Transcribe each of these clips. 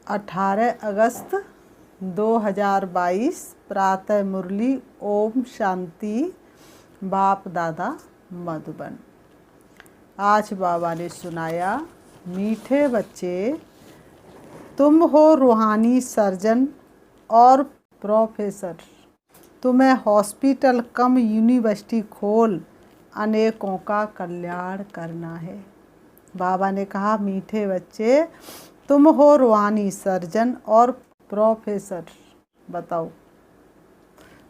18 अगस्त 2022 प्रातः मुरली। ओम शांति। बाप दादा मधुबन। आज बाबा ने सुनाया, मीठे बच्चे, तुम हो रूहानी सर्जन और प्रोफेसर। तुम्हें हॉस्पिटल कम यूनिवर्सिटी खोल अनेकों का कल्याण करना है। बाबा ने कहा, मीठे बच्चे, तुम हो रूहानी सर्जन और प्रोफेसर। बताओ,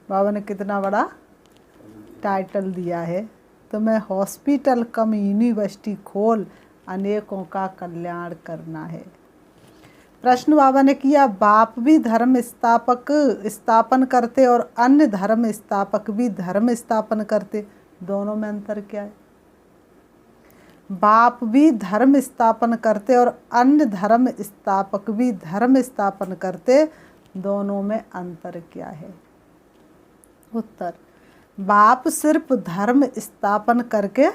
बाबा ने कितना बड़ा टाइटल दिया है। तुम्हें हॉस्पिटल कम यूनिवर्सिटी खोल अनेकों का कल्याण करना है। प्रश्न बाबा ने किया, बाप भी धर्म स्थापन करते और अन्य धर्म स्थापक भी धर्म स्थापन करते, दोनों में अंतर क्या है? बाप भी धर्म स्थापन करते और अन्य धर्म स्थापक भी धर्म स्थापन करते, दोनों में अंतर क्या है? उत्तर, बाप सिर्फ धर्म स्थापन करके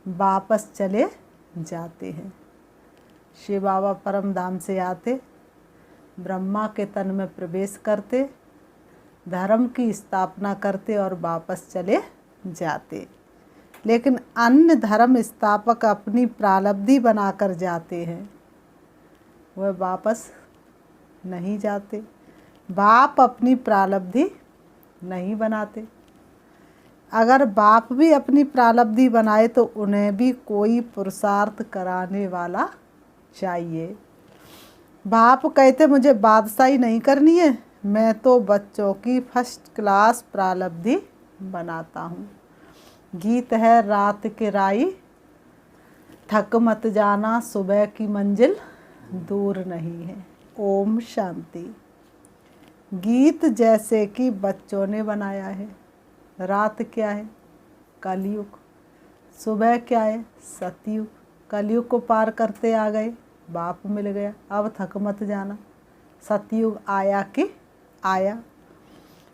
वापस चले जाते हैं। शिव बाबा परम धाम से आते, ब्रह्मा के तन में प्रवेश करते, धर्म की स्थापना करते और वापस चले जाते। लेकिन अन्य धर्म स्थापक अपनी प्रारब्धि बनाकर जाते हैं, वह वापस नहीं जाते। बाप अपनी प्रारब्धि नहीं बनाते। अगर बाप भी अपनी प्रारब्धि बनाए तो उन्हें भी कोई पुरुषार्थ कराने वाला चाहिए। बाप कहते, मुझे बादशाही नहीं करनी है, मैं तो बच्चों की फर्स्ट क्लास प्रारब्धि बनाता हूँ। गीत है रात के राई, थक मत जाना, सुबह की मंजिल दूर नहीं है। ओम शांति। गीत जैसे कि बच्चों ने बनाया है। रात क्या है? कलयुग। सुबह क्या है? सतयुग। कलयुग को पार करते आ गए, बाप मिल गया, अब थक मत जाना। सतयुग आया कि आया।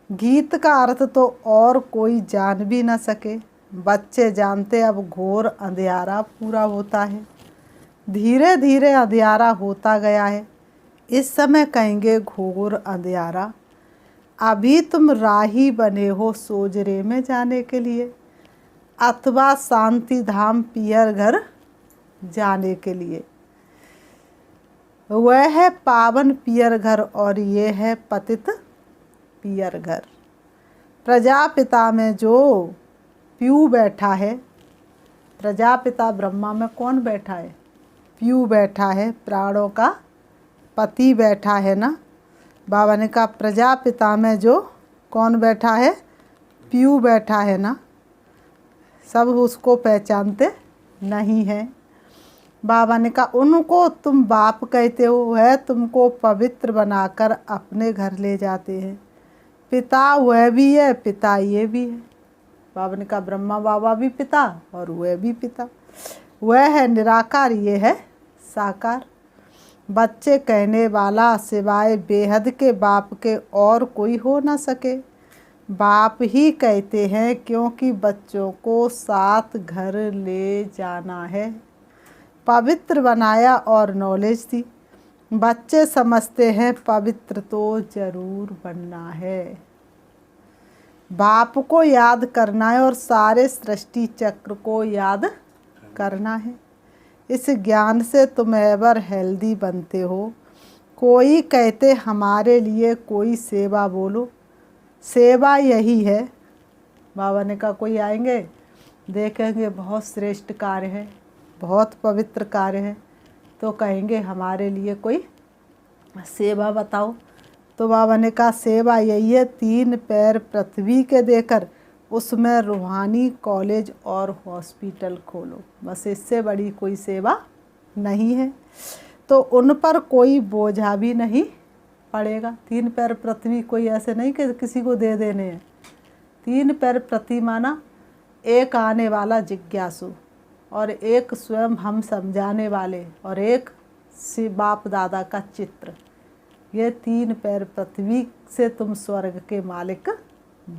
गीत का अर्थ तो और कोई जान भी न सके। बच्चे जानते अब घोर अंधियारा पूरा होता है। धीरे धीरे अंधियारा होता गया है। इस समय कहेंगे घोर अंधियारा। अभी तुम राही बने हो सोजरे में जाने के लिए अथवा शांति धाम पियर घर जाने के लिए। वह है पावन पियर घर और ये है पतित पियर घर। प्रजापिता में जो प्यू बैठा है, प्रजापिता ब्रह्मा में कौन बैठा है? प्यू बैठा है, प्राणों का पति बैठा है ना। बाबा ने कहा, प्रजापिता में जो कौन बैठा है? प्यू बैठा है ना। सब उसको पहचानते नहीं हैं। बाबा ने कहा, उनको तुम बाप कहते हो, वह तुमको पवित्र बनाकर अपने घर ले जाते हैं। पिता वह भी है, पिता ये भी है। बाबा ने कहा, ब्रह्मा बाबा भी पिता और वह भी पिता। वह है निराकार, ये है साकार। बच्चे कहने वाला सिवाय बेहद के बाप के और कोई हो ना सके। बाप ही कहते हैं क्योंकि बच्चों को साथ घर ले जाना है। पवित्र बनाया और नॉलेज दी। बच्चे समझते हैं पवित्र तो जरूर बनना है। बाप को याद करना है और सारे सृष्टि चक्र को याद करना है। इस ज्ञान से तुम एवर हेल्दी बनते हो। कोई कहते हमारे लिए कोई सेवा बोलो। सेवा यही है। बाबा ने कहा, कोई आएंगे देखेंगे बहुत श्रेष्ठ कार्य है, बहुत पवित्र कार्य है, तो कहेंगे हमारे लिए कोई सेवा बताओ। तो बाबा ने कहा, सेवा यही है, 3 पैर पृथ्वी के देकर उसमें रूहानी कॉलेज और हॉस्पिटल खोलो। बस इससे बड़ी कोई सेवा नहीं है। तो उन पर कोई बोझा भी नहीं पड़ेगा। 3 पैर पृथ्वी कोई ऐसे नहीं कि किसी को दे देने हैं। 3 पैर पृथ्वी माना एक आने वाला जिज्ञासु और एक स्वयं हम समझाने वाले और एक शिव बाप दादा का चित्र। ये 3 पैर पृथ्वी से तुम स्वर्ग के मालिक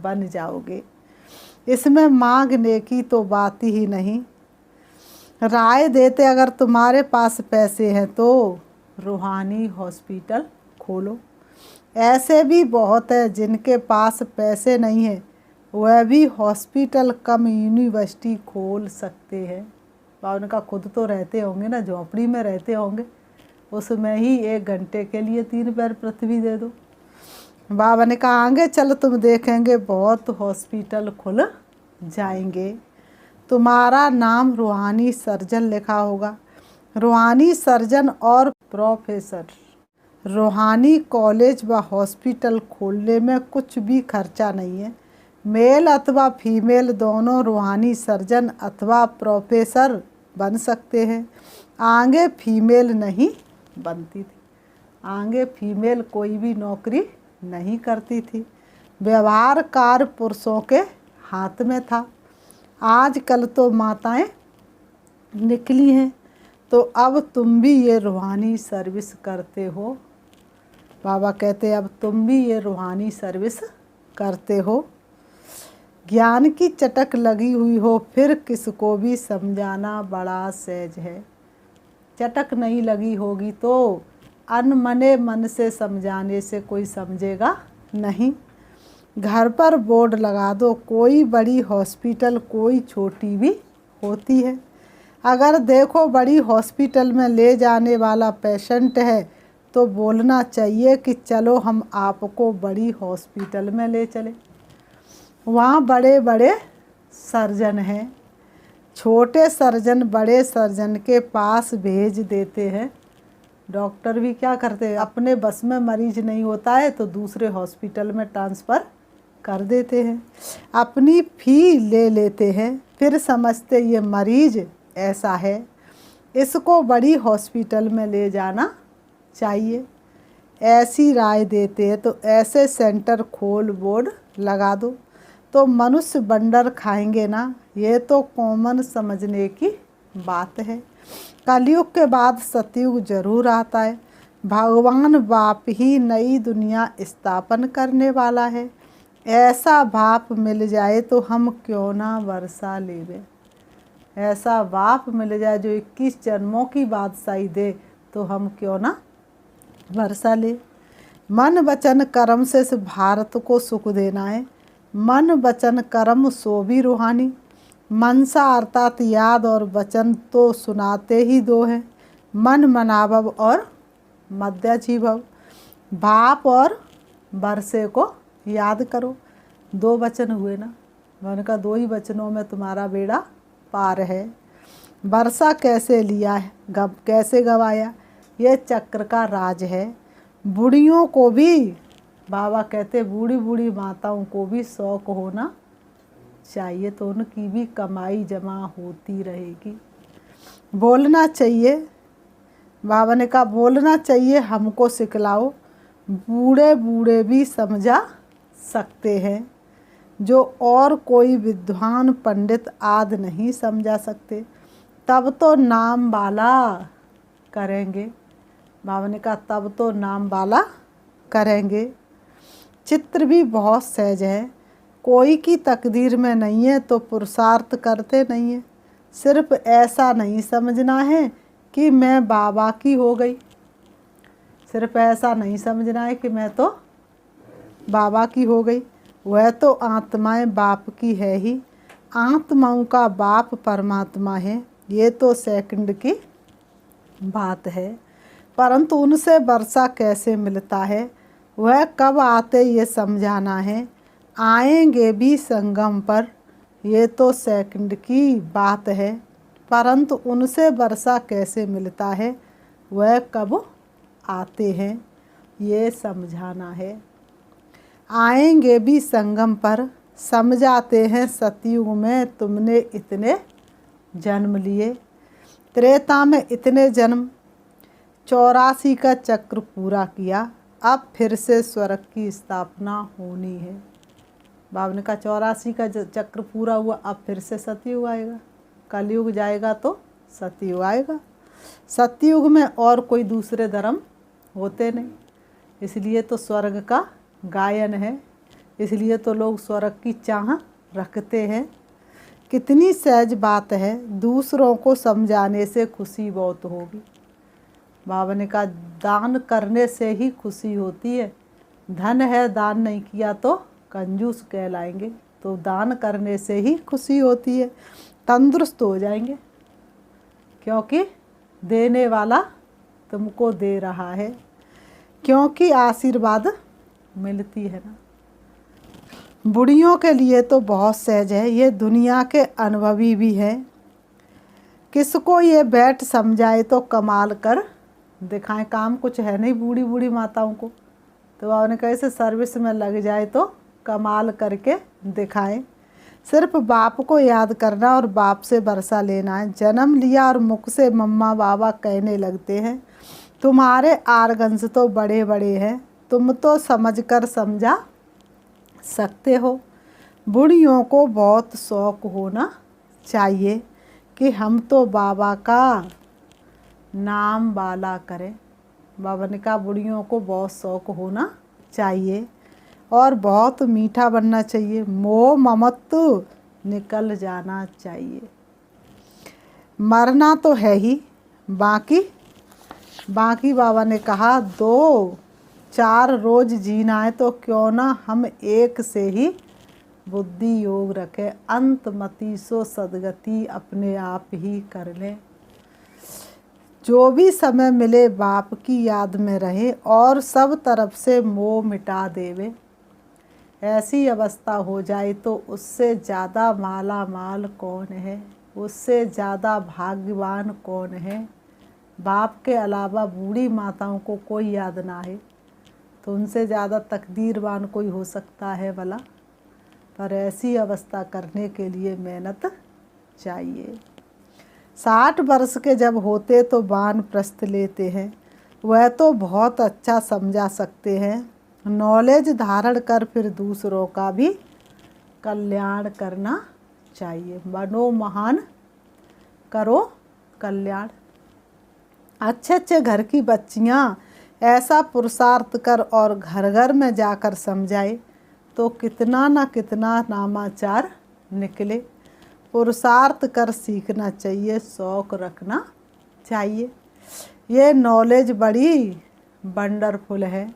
बन जाओगे। इसमें मांगने की तो बात ही नहीं। राय देते, अगर तुम्हारे पास पैसे हैं तो रूहानी हॉस्पिटल खोलो। ऐसे भी बहुत है जिनके पास पैसे नहीं है, वह भी हॉस्पिटल कम यूनिवर्सिटी खोल सकते हैं। और उनका खुद तो रहते होंगे ना, झोंपड़ी में रहते होंगे, उसमें ही 1 घंटे के लिए 3 पैर पृथ्वी दे दो। बाबा ने कहा आगे चल तुम देखेंगे बहुत हॉस्पिटल खुल जाएंगे। तुम्हारा नाम रूहानी सर्जन लिखा होगा। रूहानी सर्जन और प्रोफेसर। रूहानी कॉलेज व हॉस्पिटल खोलने में कुछ भी खर्चा नहीं है। मेल अथवा फीमेल दोनों रूहानी सर्जन अथवा प्रोफेसर बन सकते हैं। आगे फीमेल नहीं बनती थी, आगे फीमेल कोई भी नौकरी नहीं करती थी। व्यवहार कार्य पुरुषों के हाथ में था। आजकल तो माताएं निकली हैं, तो अब तुम भी ये रूहानी सर्विस करते हो। बाबा कहते अब तुम भी ये रूहानी सर्विस करते हो। ज्ञान की चटक लगी हुई हो फिर किसको भी समझाना बड़ा सहज है। चटक नहीं लगी होगी तो अनमने मन से समझाने से कोई समझेगा नहीं। घर पर बोर्ड लगा दो, कोई बड़ी हॉस्पिटल कोई छोटी भी होती है। अगर देखो बड़ी हॉस्पिटल में ले जाने वाला पेशेंट है तो बोलना चाहिए कि चलो हम आपको बड़ी हॉस्पिटल में ले चले, वहाँ बड़े बड़े सर्जन हैं। छोटे सर्जन बड़े सर्जन के पास भेज देते हैं। डॉक्टर भी क्या करते हैं, अपने बस में मरीज नहीं होता है तो दूसरे हॉस्पिटल में ट्रांसफ़र कर देते हैं, अपनी फ़ी ले लेते हैं, फिर समझते ये मरीज ऐसा है, इसको बड़ी हॉस्पिटल में ले जाना चाहिए, ऐसी राय देते हैं। तो ऐसे सेंटर खोल बोर्ड लगा दो तो मनुष्य बंडर खाएंगे ना। ये तो कॉमन समझने की बात है। कलयुग के बाद सतयुग जरूर आता है। भगवान बाप ही नई दुनिया स्थापन करने वाला है। ऐसा बाप मिल जाए तो हम क्यों ना वर्षा लेवे। ऐसा बाप मिल जाए जो 21 जन्मों की बादशाही दे तो हम क्यों ना वर्षा ले। मन वचन कर्म से इस भारत को सुख देना है। मन वचन कर्म सो भी रूहानी। मनसा अर्थात याद और वचन तो सुनाते ही दो हैं, मन मनाभव और मध्याजीभव। बाप और वर्षे को याद करो। 2 वचन हुए ना, मैंने कहा 2 ही वचनों में तुम्हारा बेड़ा पार है। वर्षा कैसे लिया है, कैसे गवाया, ये चक्र का राज है। बूढ़ियों को भी बाबा कहते बूढ़ी बूढ़ी माताओं को भी शौक होना चाहिए, तो उनकी भी कमाई जमा होती रहेगी। बोलना चाहिए, बाबा ने कहा बोलना चाहिए, हमको सिखलाओ। बूढ़े बूढ़े भी समझा सकते हैं, जो और कोई विद्वान पंडित आदि नहीं समझा सकते। तब तो नाम वाला करेंगे। बाबा ने कहा तब तो नाम वाला करेंगे। चित्र भी बहुत सहज है। कोई की तकदीर में नहीं है तो पुरुषार्थ करते नहीं है। सिर्फ ऐसा नहीं समझना है कि मैं बाबा की हो गई, सिर्फ ऐसा नहीं समझना है कि मैं तो बाबा की हो गई। वह तो आत्माएं बाप की है ही। आत्माओं का बाप परमात्मा है, ये तो सेकंड की बात है। परंतु उनसे वर्षा कैसे मिलता है, वह कब आते ये समझाना है। आएंगे भी संगम पर, ये तो सेकंड की बात है। परंतु उनसे वर्षा कैसे मिलता है, वह कब आते हैं ये समझाना है। आएंगे भी संगम पर, समझाते हैं सतयुग में तुमने इतने जन्म लिए, त्रेता में इतने जन्म, 84 का चक्र पूरा किया, अब फिर से स्वर्ग की स्थापना होनी है। बाबा ने कहा 84 का चक्र पूरा हुआ, अब फिर से सतयुग आएगा। कलयुग जाएगा तो सतयुग आएगा। सतयुग में और कोई दूसरे धर्म होते नहीं, इसलिए तो स्वर्ग का गायन है, इसलिए तो लोग स्वर्ग की चाह रखते हैं। कितनी सहज बात है, दूसरों को समझाने से खुशी बहुत होगी। बाबा ने कहा दान करने से ही खुशी होती है। धन है, दान नहीं किया तो कंजूस कहलाएंगे। तो दान करने से ही खुशी होती है, तंदुरुस्त हो जाएंगे, क्योंकि देने वाला तुमको दे रहा है, क्योंकि आशीर्वाद मिलती है ना। बुढ़ियों के लिए तो बहुत सहज है, ये दुनिया के अनुभवी भी है। किसको ये बैठ समझाए तो कमाल कर दिखाएं। काम कुछ है नहीं बूढ़ी बूढ़ी माताओं को, तो आपने कैसे सर्विस में लग जाए तो कमाल करके दिखाएं। सिर्फ बाप को याद करना और बाप से बरसा लेना है। जन्म लिया और मुख से मम्मा बाबा कहने लगते हैं। तुम्हारे आर्गन्स तो बड़े बड़े हैं, तुम तो समझकर समझा सकते हो। बुढ़ियों को बहुत शौक होना चाहिए कि हम तो बाबा का नाम वाला करें। बाबा ने कहा बुढ़ियों को बहुत शौक होना चाहिए और बहुत मीठा बनना चाहिए, मोह ममत्व निकल जाना चाहिए। मरना तो है ही, बाकी बाबा ने कहा 2-4 रोज जीना है तो क्यों ना हम एक से ही बुद्धि योग रखें। अंतमति सो सदगति अपने आप ही कर ले। जो भी समय मिले बाप की याद में रहे और सब तरफ से मोह मिटा देवे। ऐसी अवस्था हो जाए तो उससे ज़्यादा माला माल कौन है, उससे ज़्यादा भाग्यवान कौन है। बाप के अलावा बूढ़ी माताओं को कोई याद ना है तो उनसे ज़्यादा तकदीरवान कोई हो सकता है भला। पर ऐसी अवस्था करने के लिए मेहनत चाहिए। 60 वर्ष के जब होते तो वानप्रस्थ लेते हैं, वह तो बहुत अच्छा समझा सकते हैं। नॉलेज धारण कर फिर दूसरों का भी कल्याण करना चाहिए। बनो महान, करो कल्याण। अच्छे अच्छे घर की बच्चियाँ ऐसा पुरुषार्थ कर और घर घर में जाकर समझाए तो कितना ना कितना नामाचार निकले। पुरुषार्थ कर सीखना चाहिए, शौक रखना चाहिए। ये नॉलेज बड़ी वंडरफुल है।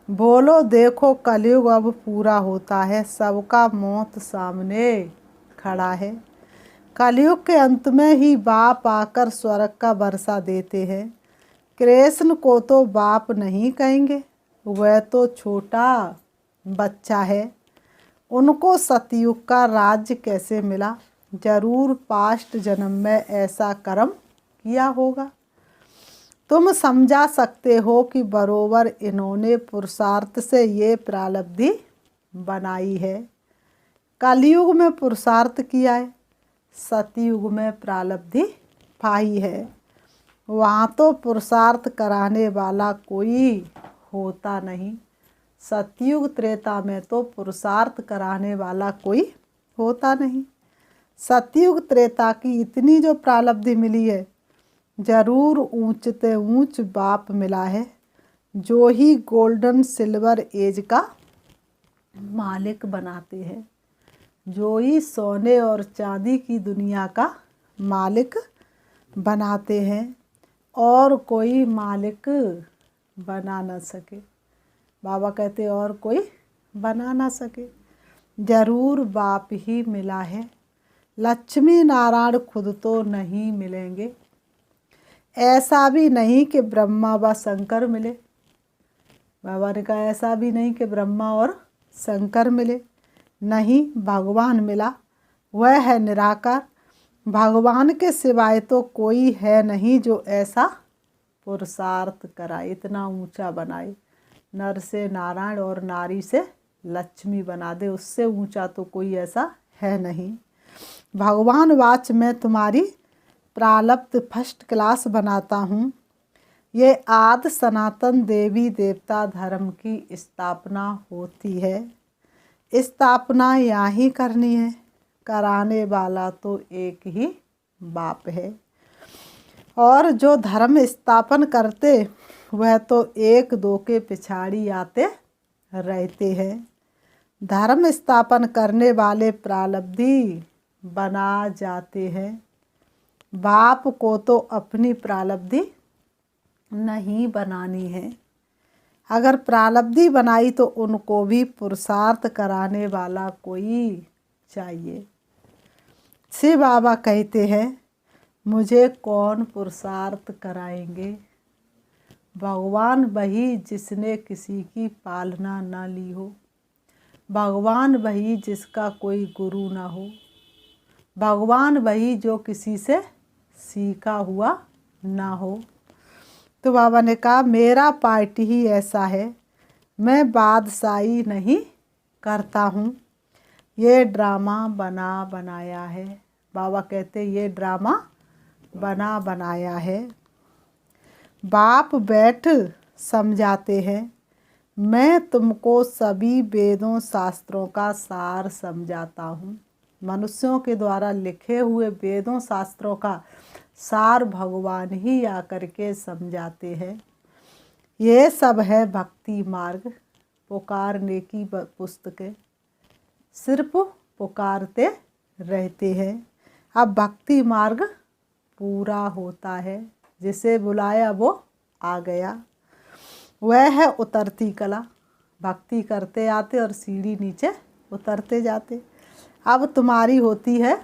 बोलो देखो कलयुग अब पूरा होता है, सबका मौत सामने खड़ा है। कलयुग के अंत में ही बाप आकर स्वर्ग का वर्षा देते हैं। कृष्ण को तो बाप नहीं कहेंगे, वह तो छोटा बच्चा है। उनको सतयुग का राज्य कैसे मिला? जरूर पास्ट जन्म में ऐसा कर्म किया होगा। तुम समझा सकते हो कि बरोबर इन्होंने पुरुषार्थ से ये प्रालब्धि बनाई है। कलयुग में पुरुषार्थ किया है, सतयुग में प्रालब्धि पाई है। वहाँ तो पुरुषार्थ कराने वाला कोई होता नहीं। सतयुग त्रेता में तो पुरुषार्थ कराने वाला कोई होता नहीं। सतयुग त्रेता की इतनी जो प्रालब्धि मिली है, जरूर ऊंचते ऊंच बाप मिला है, जो ही गोल्डन सिल्वर एज का मालिक बनाते हैं, जो ही सोने और चांदी की दुनिया का मालिक बनाते हैं और कोई मालिक बना न सके। बाबा कहते और कोई बना ना सके। जरूर बाप ही मिला है। लक्ष्मी नारायण खुद तो नहीं मिलेंगे। ऐसा भी नहीं कि ब्रह्मा व शंकर मिले। बाबा ने कहा ऐसा भी नहीं कि ब्रह्मा और शंकर मिले। नहीं, भगवान मिला, वह है निराकार। भगवान के सिवाय तो कोई है नहीं जो ऐसा पुरुषार्थ कराए, इतना ऊंचा बनाए। नर से नारायण और नारी से लक्ष्मी बना दे, उससे ऊंचा तो कोई ऐसा है नहीं। भगवान वाच मैं तुम्हारी प्रालब्ध फर्स्ट क्लास बनाता हूँ। ये आदि सनातन देवी देवता धर्म की स्थापना होती है। स्थापना यहाँ ही करनी है, कराने वाला तो एक ही बाप है। और जो धर्म स्थापन करते वह तो एक दो के पिछाड़ी आते रहते हैं। धर्म स्थापन करने वाले प्रालब्धि बना जाते हैं। बाप को तो अपनी प्रालब्धि नहीं बनानी है। अगर प्रारब्धि बनाई तो उनको भी पुरुषार्थ कराने वाला कोई चाहिए। शिव बाबा कहते हैं, मुझे कौन पुरुषार्थ कराएंगे। भगवान वही जिसने किसी की पालना न ली हो, भगवान वही जिसका कोई गुरु ना हो, भगवान वही जो किसी से सीखा हुआ ना हो। तो बाबा ने कहा, मेरा पार्ट ही ऐसा है, मैं बादशाही नहीं करता हूँ, ये ड्रामा बना बनाया है। बाबा कहते ये ड्रामा बना बनाया है। बाप बैठ समझाते हैं, मैं तुमको सभी वेदों शास्त्रों का सार समझाता हूँ। मनुष्यों के द्वारा लिखे हुए वेदों शास्त्रों का सार भगवान ही आकर के समझाते हैं। ये सब है भक्ति मार्ग पुकारने की पुस्तकें, सिर्फ पुकारते रहते हैं। अब भक्ति मार्ग पूरा होता है, जिसे बुलाया वो आ गया। वह है उतरती कला, भक्ति करते आते और सीढ़ी नीचे उतरते जाते। अब तुम्हारी होती है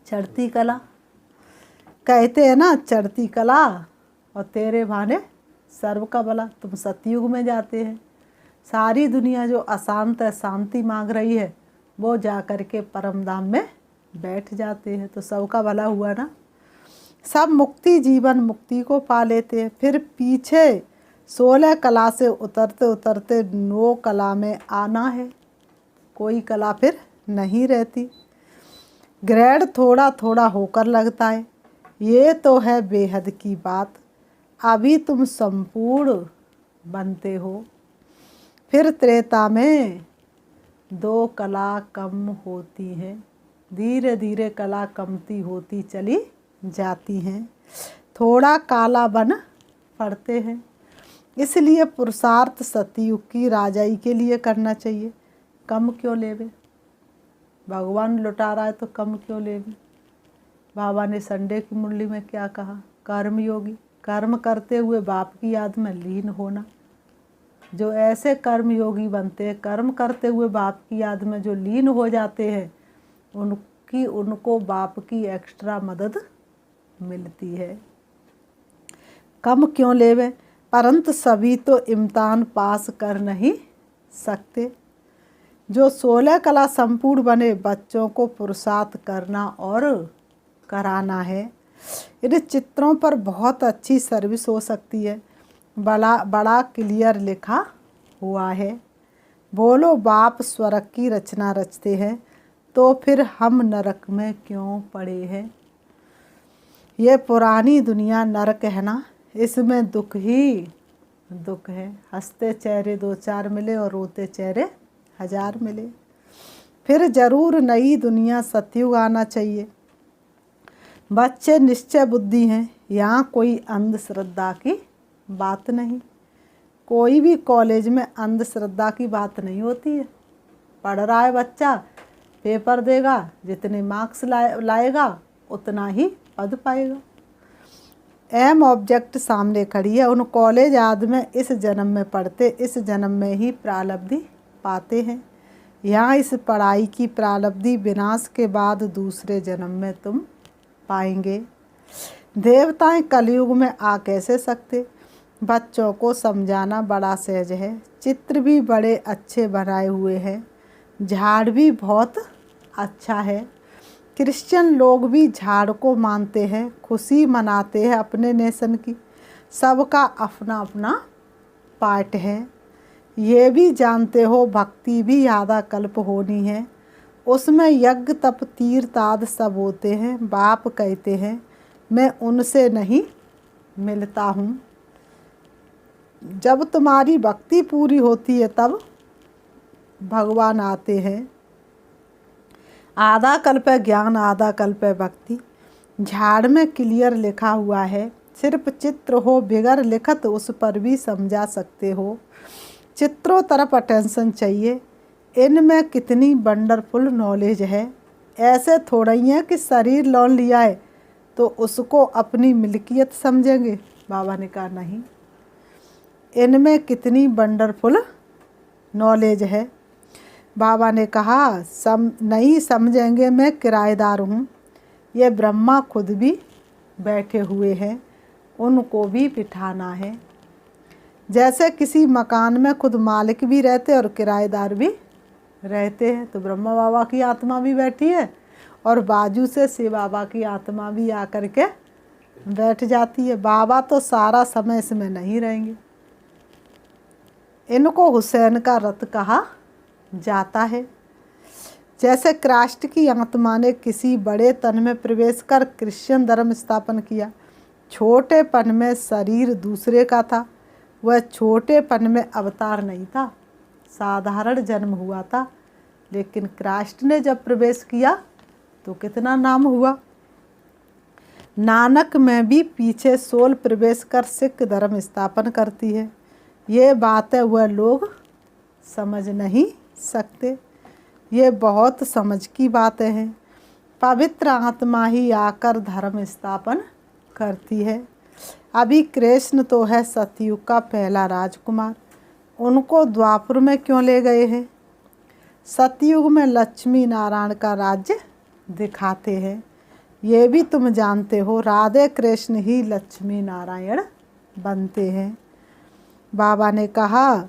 चढ़ती कला। कहते हैं ना, चढ़ती कला और तेरे भाने सर्व का भला। तुम सतयुग में जाते हैं, सारी दुनिया जो अशांत है, शांति मांग रही है, वो जा कर के परम धाम में बैठ जाते हैं। तो सबका भला हुआ ना। सब मुक्ति जीवन मुक्ति को पा लेते हैं। फिर पीछे 16 कला से उतरते उतरते 9 कला में आना है। कोई कला फिर नहीं रहती। ग्रेड थोड़ा थोड़ा होकर लगता है। ये तो है बेहद की बात। अभी तुम संपूर्ण बनते हो। फिर त्रेता में 2 कला कम होती हैं। धीरे धीरे कला कमती होती चली जाती हैं। थोड़ा काला बन पड़ते हैं। इसलिए पुरुषार्थ सतयुग की राजाई के लिए करना चाहिए। कम क्यों लेवे? भगवान लुटा रहा है तो कम क्यों लेवे? बाबा ने संडे की मुरली में क्या कहा? कर्म योगी, कर्म करते हुए बाप की याद में लीन होना। जो ऐसे कर्म योगी बनते हैं, कर्म करते हुए बाप की याद में जो लीन हो जाते हैं, उनको बाप की एक्स्ट्रा मदद मिलती है। कम क्यों लेवे? परंतु सभी तो इम्तिहान पास कर नहीं सकते। जो 16 कला संपूर्ण बने, बच्चों को पुरुषार्थ करना और कराना है। इन चित्रों पर बहुत अच्छी सर्विस हो सकती है। बड़ा क्लियर लिखा हुआ है। बोलो बाप स्वर्ग की रचना रचते हैं, तो फिर हम नरक में क्यों पड़े हैं? ये पुरानी दुनिया नरक है ना, इसमें दुख ही दुख है। हंसते चेहरे 2-4 मिले और रोते चेहरे 1000 मिले। फिर जरूर नई दुनिया सतयुग आना चाहिए। बच्चे निश्चय बुद्धि हैं, यहाँ कोई अंधश्रद्धा की बात नहीं। कोई भी कॉलेज में अंधश्रद्धा की बात नहीं होती है। पढ़ रहा है बच्चा, पेपर देगा, जितने मार्क्स लाएगा उतना ही पद पाएगा। एम ऑब्जेक्ट सामने खड़ी है। उन कॉलेज आदि में इस जन्म में पढ़ते, इस जन्म में ही प्रारब्धि पाते हैं। यहाँ इस पढ़ाई की प्रारब्धि विनाश के बाद दूसरे जन्म में तुम पाएंगे। देवताएं कलयुग में आ कैसे सकते? बच्चों को समझाना बड़ा सहज है। चित्र भी बड़े अच्छे बनाए हुए हैं। झाड़ भी बहुत अच्छा है। क्रिश्चियन लोग भी झाड़ को मानते हैं, खुशी मनाते हैं अपने नेशन की। सबका अपना अपना पार्ट है। ये भी जानते हो भक्ति भी आधा कल्प होनी है। उसमें यज्ञ तप तीर्थ आदि सब होते हैं। बाप कहते हैं, मैं उनसे नहीं मिलता हूँ। जब तुम्हारी भक्ति पूरी होती है तब भगवान आते हैं। आधा कल्प है ज्ञान, आधा कल्प है भक्ति। झाड़ में क्लियर लिखा हुआ है। सिर्फ चित्र हो बिगर लिखत उस पर भी समझा सकते हो। चित्रों तरफ अटेंशन चाहिए। इनमें कितनी वंडरफुल नॉलेज है। ऐसे थोड़ा ही है कि शरीर लौट लिया है तो उसको अपनी मिल्कियत समझेंगे। बाबा ने कहा नहीं, इनमें कितनी वंडरफुल नॉलेज है। बाबा ने कहा नहीं समझेंगे, मैं किराएदार हूँ, ये ब्रह्मा खुद भी बैठे हुए हैं, उनको भी बिठाना है। जैसे किसी मकान में खुद मालिक भी रहते और किराएदार भी रहते हैं, तो ब्रह्मा बाबा की आत्मा भी बैठी है और बाजू से शिव बाबा की आत्मा भी आकर के बैठ जाती है। बाबा तो सारा समय इसमें नहीं रहेंगे। इनको हुसैन का रथ कहा जाता है। जैसे क्राइस्ट की आत्मा ने किसी बड़े तन में प्रवेश कर क्रिश्चियन धर्म स्थापन किया। छोटेपन में शरीर दूसरे का था, वह छोटेपन में अवतार नहीं था, साधारण जन्म हुआ था। लेकिन क्राइस्ट ने जब प्रवेश किया तो कितना नाम हुआ। नानक में भी पीछे सोल प्रवेश कर सिख धर्म स्थापन करती है। ये बातें वह लोग समझ नहीं सकते, ये बहुत समझ की बातें हैं। पवित्र आत्मा ही आकर धर्म स्थापन करती है। अभी कृष्ण तो है सतयुग का पहला राजकुमार, उनको द्वापर में क्यों ले गए हैं? सतयुग में लक्ष्मी नारायण का राज्य दिखाते हैं। ये भी तुम जानते हो, राधे कृष्ण ही लक्ष्मी नारायण बनते हैं। बाबा ने कहा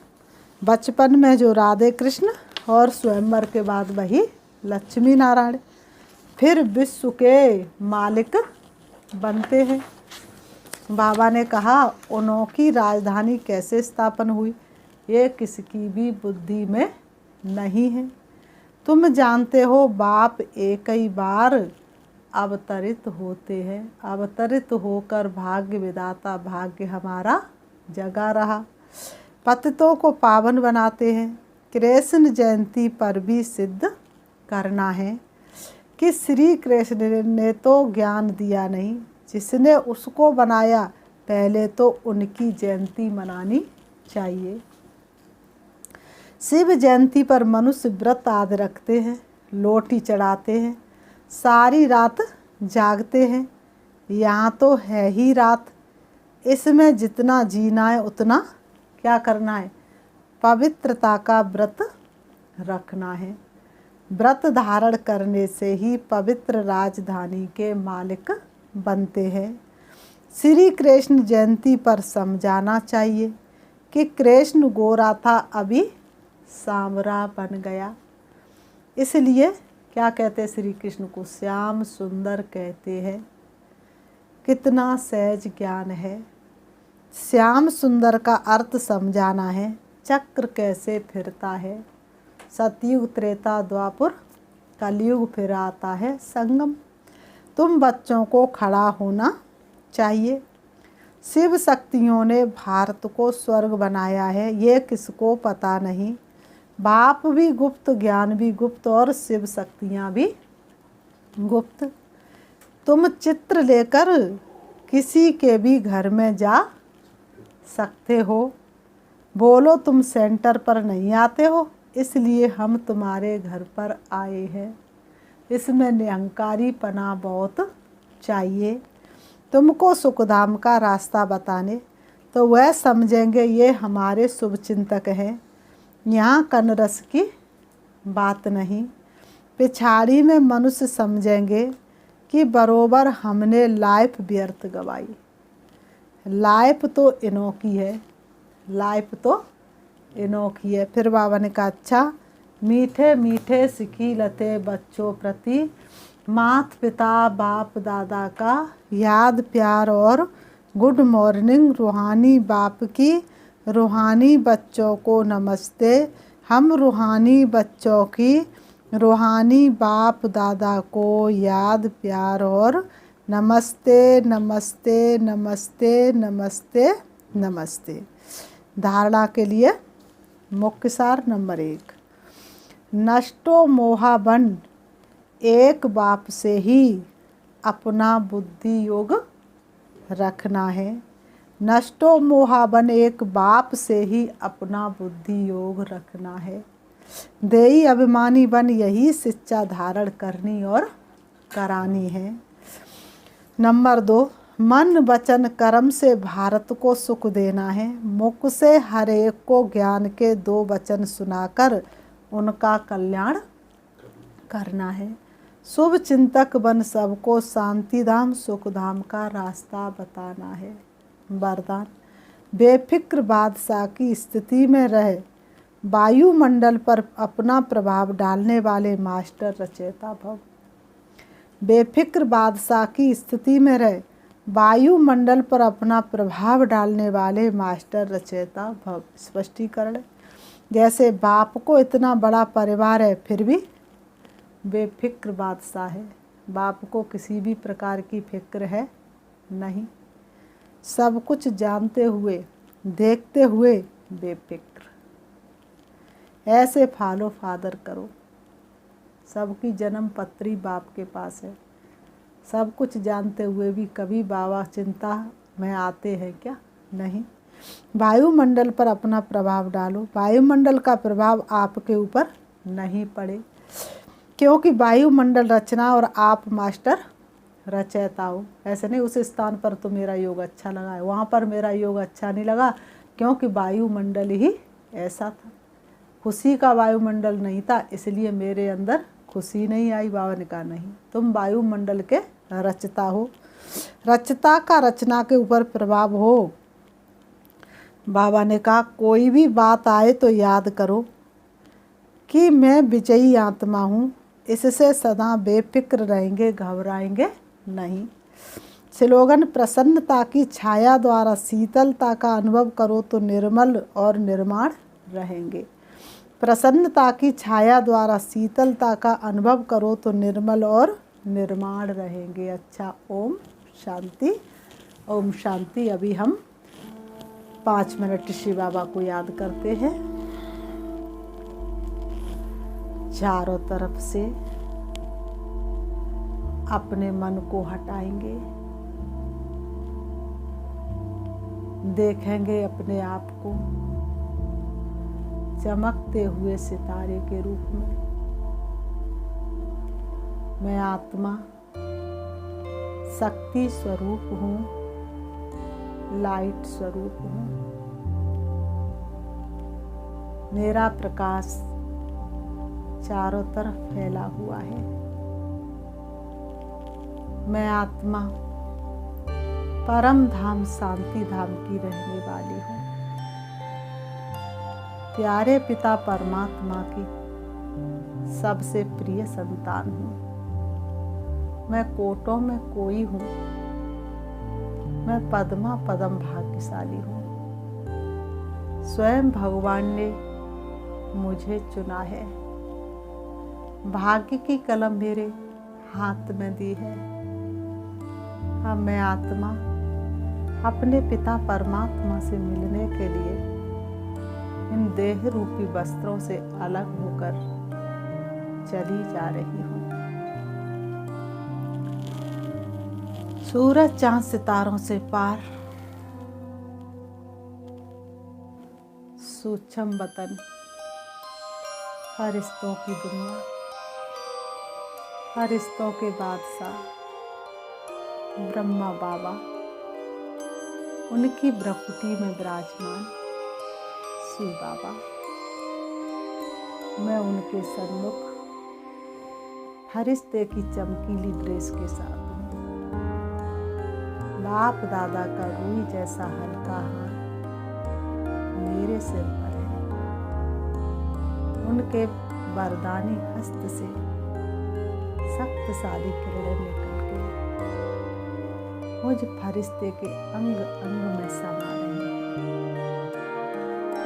बचपन में जो राधे कृष्ण और स्वयंवर के बाद वही लक्ष्मी नारायण फिर विश्व के मालिक बनते हैं। बाबा ने कहा उनकी राजधानी कैसे स्थापन हुई, ये किसकी भी बुद्धि में नहीं है। तुम जानते हो बाप एक ही बार अवतरित होते हैं, अवतरित होकर भाग्य विधाता भाग्य हमारा जगा रहा, पतितों को पावन बनाते हैं। कृष्ण जयंती पर भी सिद्ध करना है कि श्री कृष्ण ने तो ज्ञान दिया नहीं, जिसने उसको बनाया पहले तो उनकी जयंती मनानी चाहिए। शिव जयंती पर मनुष्य व्रत आदि रखते हैं, लोटी चढ़ाते हैं, सारी रात जागते हैं। यहाँ तो है ही रात, इसमें जितना जीना है उतना क्या करना है, पवित्रता का व्रत रखना है। व्रत धारण करने से ही पवित्र राजधानी के मालिक बनते हैं। श्री कृष्ण जयंती पर समझाना चाहिए कि कृष्ण गोरा था अभी सांवरा बन गया। इसलिए क्या कहते हैं श्री कृष्ण को, श्याम सुंदर कहते हैं। कितना सहज ज्ञान है। श्याम सुंदर का अर्थ समझाना है, चक्र कैसे फिरता है। सतयुग त्रेता द्वापर कलयुग फिर आता है संगम। तुम बच्चों को खड़ा होना चाहिए। शिव शक्तियों ने भारत को स्वर्ग बनाया है, ये किसको पता नहीं। बाप भी गुप्त, ज्ञान भी गुप्त और शिव शक्तियाँ भी गुप्त। तुम चित्र लेकर किसी के भी घर में जा सकते हो। बोलो तुम सेंटर पर नहीं आते हो, इसलिए हम तुम्हारे घर पर आए हैं। इसमें निरंकारी पना बहुत चाहिए। तुमको सुखधाम का रास्ता बताने तो वह समझेंगे ये हमारे शुभ चिंतक हैं। यहाँ कनरस की बात नहीं। पिछाड़ी में मनुष्य समझेंगे कि बरोबर हमने लाइफ व्यर्थ गवाई। लाइफ तो अनोखी है, लाइफ तो अनोखी है। फिर बाबा ने कहा अच्छा, मीठे मीठे सिखी लते बच्चों प्रति माता पिता बाप दादा का याद प्यार और गुड मॉर्निंग। रूहानी बाप की रूहानी बच्चों को नमस्ते। हम रूहानी बच्चों की रूहानी बाप दादा को याद प्यार और नमस्ते नमस्ते नमस्ते नमस्ते नमस्ते। धारणा के लिए मुख्य सार नंबर 1, नष्टो मोहाबन एक बाप से ही अपना बुद्धि योग रखना है। नष्टो मोहाबन एक बाप से ही अपना बुद्धि योग रखना है। देई अभिमानी बन यही शिक्षा धारण करनी और करानी है। नंबर 2, मन वचन कर्म से भारत को सुख देना है। मुख से हर एक को ज्ञान के 2 वचन सुनाकर उनका कल्याण करना है। शुभ चिंतक बन सबको शांति धाम सुख धाम का रास्ता बताना है। वरदान, बेफिक्र बादशाह की स्थिति में रहे, वायुमंडल पर अपना प्रभाव डालने वाले मास्टर रचयिता भव। बेफिक्र बादशाह की स्थिति में रहे, वायुमंडल पर अपना प्रभाव डालने वाले मास्टर रचयिता भव। स्पष्टीकरण, जैसे बाप को इतना बड़ा परिवार है फिर भी बेफिक्र बादशाह है। बाप को किसी भी प्रकार की फिक्र है नहीं, सब कुछ जानते हुए देखते हुए बेफिक्र। ऐसे फॉलो फादर करो। सबकी जन्म पत्री बाप के पास है, सब कुछ जानते हुए भी कभी बाबा चिंता में आते हैं क्या? नहीं। वायुमंडल पर अपना प्रभाव डालो, वायुमंडल का प्रभाव आपके ऊपर नहीं पड़े, क्योंकि वायुमंडल रचना और आप मास्टर रचयिता हो। ऐसे नहीं उस स्थान पर तो मेरा योग अच्छा लगा है, वहाँ पर मेरा योग अच्छा नहीं लगा, क्योंकि वायुमंडल ही ऐसा था। खुशी का वायुमंडल नहीं था, इसलिए मेरे अंदर खुशी नहीं आई। बाबा ने कहा नहीं, तुम वायुमंडल के रचता हो, रचता का रचना के ऊपर प्रभाव हो। बाबा ने कहा कोई भी बात आए तो याद करो कि मैं विजयी आत्मा हूँ, इससे सदा बेफिक्र रहेंगे, घबराएंगे नहीं। स्लोगन, प्रसन्नता की छाया द्वारा शीतलता का अनुभव करो तो निर्मल और निर्माण रहेंगे। प्रसन्नता की छाया द्वारा शीतलता का अनुभव करो तो निर्मल और निर्माण रहेंगे। अच्छा, ओम शांति, ओम शांति। अभी हम 5 मिनट शिव बाबा को याद करते हैं। चारों तरफ से अपने मन को हटाएंगे, देखेंगे अपने आप को चमकते हुए सितारे के रूप में। मैं आत्मा शक्ति स्वरूप हूँ, लाइट स्वरूप हूँ। मेरा प्रकाश चारों तरफ फैला हुआ है। मैं आत्मा परम धाम शांति धाम की रहने वाली हूँ। प्यारे पिता परमात्मा की सबसे प्रिय संतान हूँ। मैं कोटों में कोई हूँ। मैं पद्मा पदम भाग्यशाली हूँ। स्वयं भगवान ने मुझे चुना है। भाग्य की कलम मेरे हाथ में दी है। अब मैं आत्मा अपने पिता परमात्मा से मिलने के लिए इन देह रूपी वस्त्रों से अलग होकर चली जा रही हूँ। सूरज चांद सितारों से पार, सूक्ष्म वतन, फरिश्तों की दुनिया, फरिश्तों के बादशाह ब्रह्मा बाबा, उनकी भ्रकुटी में विराजमान शिव बाबा। मैं उनके सन्मुख फरिश्ते की चमकीली ड्रेस के साथ हूँ। बाप दादा का रूई जैसा हल्का हाथ मेरे सिर पर है। उनके वरदानी हस्त से शक्तिशाली किरणें निकल के मुझ फरिश्ते के अंग अंग में समा रही हैं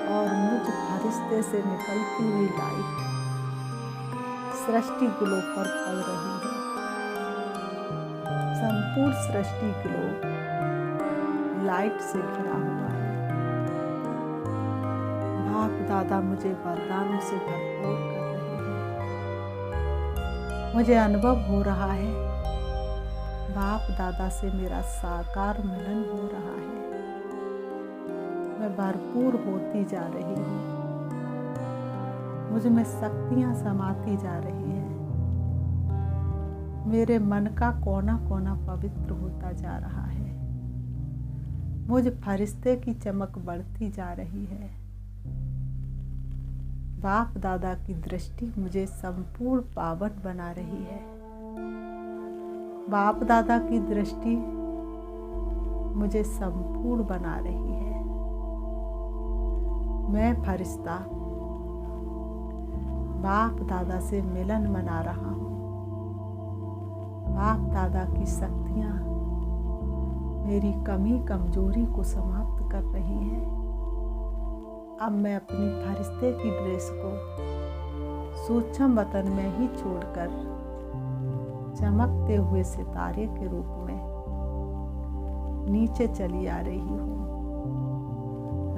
और मुझ फरिश्ते से निकलती हुई लाइट सृष्टि ग्लो पर पड़ रही है। संपूर्ण सृष्टि ग्लो लाइट से घिरा हुआ है। बाप दादा मुझे वरदानों से भरपूर कर रहे हैं। मुझे अनुभव हो रहा है बाप दादा से मेरा साकार मिलन हो रहा है। मैं भरपूर होती जा रही हूँ। मुझ में शक्तियाँ समाती जा रही हैं। मेरे मन का कोना कोना पवित्र होता जा रहा है। मुझ फरिश्ते की चमक बढ़ती जा रही है। बाप दादा की दृष्टि मुझे संपूर्ण पावन बना रही है। बाप दादा की दृष्टि मुझे संपूर्ण बना रही है। मैं फरिश्ता बाप दादा से मिलन मना रहा हूँ। बाप दादा की शक्तियाँ मेरी कमी कमजोरी को समाप्त कर रही हैं। अब मैं अपनी फरिश्ते की ड्रेस को सूक्ष्म वतन में ही छोड़कर चमकते हुए सितारे के रूप में नीचे चली आ रही हूँ।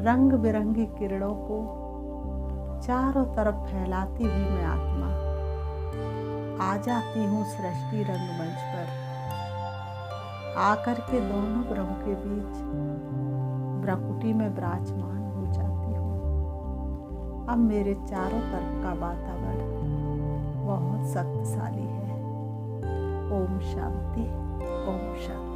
रंग बिरंगी किरणों को चारों तरफ फैलाती हुई मैं आत्मा आ जाती हूँ सृष्टि रंगमंच पर। आकर के दोनों ग्रहों के बीच भ्रकुटी में विराजमान हो जाती हूँ। अब मेरे चारों तरफ का वातावरण बहुत शक्तिशाली है। ओम शांति, ओम शांति।